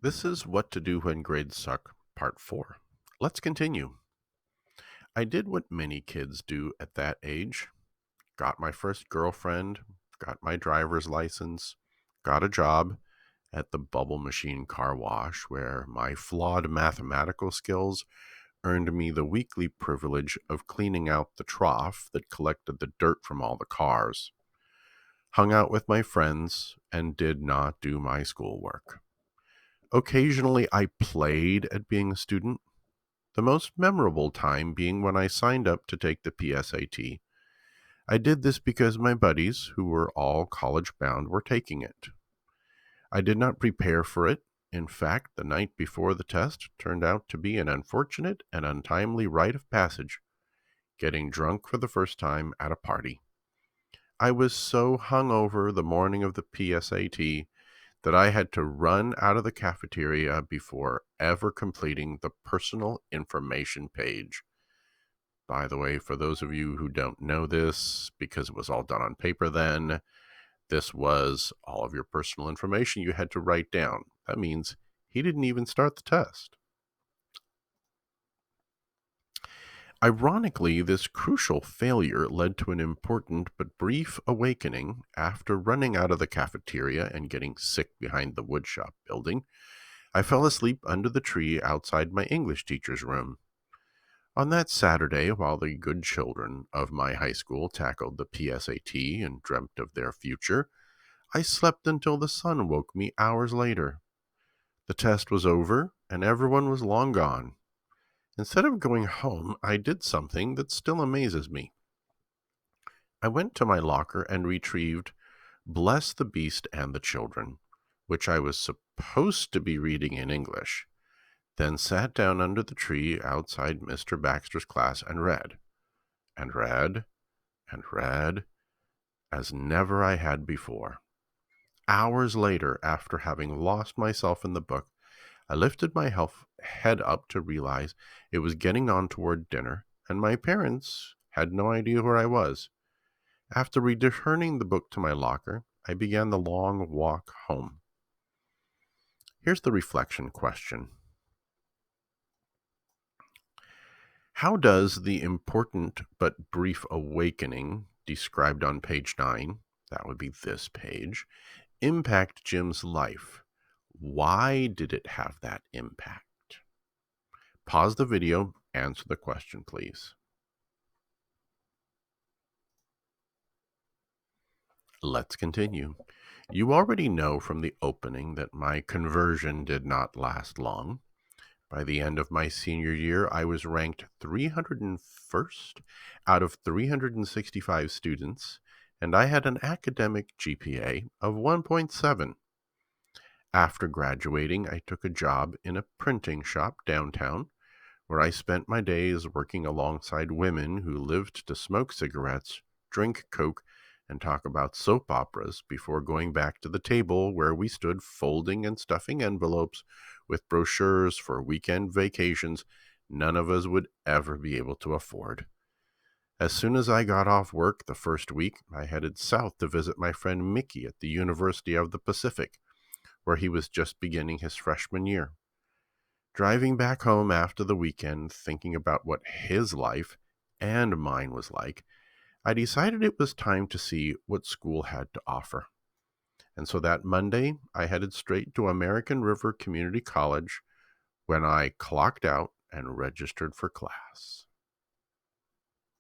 This is What to Do When Grades Suck, Part 4. Let's continue. I did what many kids do at that age. Got my first girlfriend, got my driver's license, got a job at the bubble machine car wash where my flawed mathematical skills earned me the weekly privilege of cleaning out the trough that collected the dirt from all the cars. Hung out with my friends and did not do my schoolwork. Occasionally, I played at being a student, the most memorable time being when I signed up to take the PSAT. I did this because my buddies, who were all college bound, were taking it. I did not prepare for it. In fact, the night before the test turned out to be an unfortunate and untimely rite of passage, getting drunk for the first time at a party. I was so hungover the morning of the PSAT that I had to run out of the cafeteria before ever completing the personal information page. By the way, for those of you who don't know this, because it was all done on paper then, this was all of your personal information you had to write down. That means he didn't even start the test. Ironically, this crucial failure led to an important but brief awakening after running out of the cafeteria and getting sick behind the woodshop building. I fell asleep under the tree outside my English teacher's room. On that Saturday, while the good children of my high school tackled the PSAT and dreamt of their future, I slept until the sun woke me hours later. The test was over, and everyone was long gone. Instead of going home, I did something that still amazes me. I went to my locker and retrieved Bless the Beast and the Children, which I was supposed to be reading in English, then sat down under the tree outside Mr. Baxter's class and read, and read, and read, as never I had before. Hours later, after having lost myself in the book, I lifted my head up to realize it was getting on toward dinner, and my parents had no idea where I was. After returning the book to my locker, I began the long walk home. Here's the reflection question. How does the important but brief awakening described on page 9, that would be this page, impact Jim's life? Why did it have that impact? Pause the video, answer the question, please. Let's continue. You already know from the opening that my conversion did not last long. By the end of my senior year, I was ranked 301st out of 365 students, and I had an academic GPA of 1.7. After graduating, I took a job in a printing shop downtown, where I spent my days working alongside women who lived to smoke cigarettes, drink Coke, and talk about soap operas before going back to the table where we stood folding and stuffing envelopes with brochures for weekend vacations none of us would ever be able to afford. As soon as I got off work the first week, I headed south to visit my friend Mickey at the University of the Pacific, where he was just beginning his freshman year. Driving back home after the weekend, thinking about what his life and mine was like, I decided it was time to see what school had to offer. And so that Monday, I headed straight to American River Community College when I clocked out and registered for class.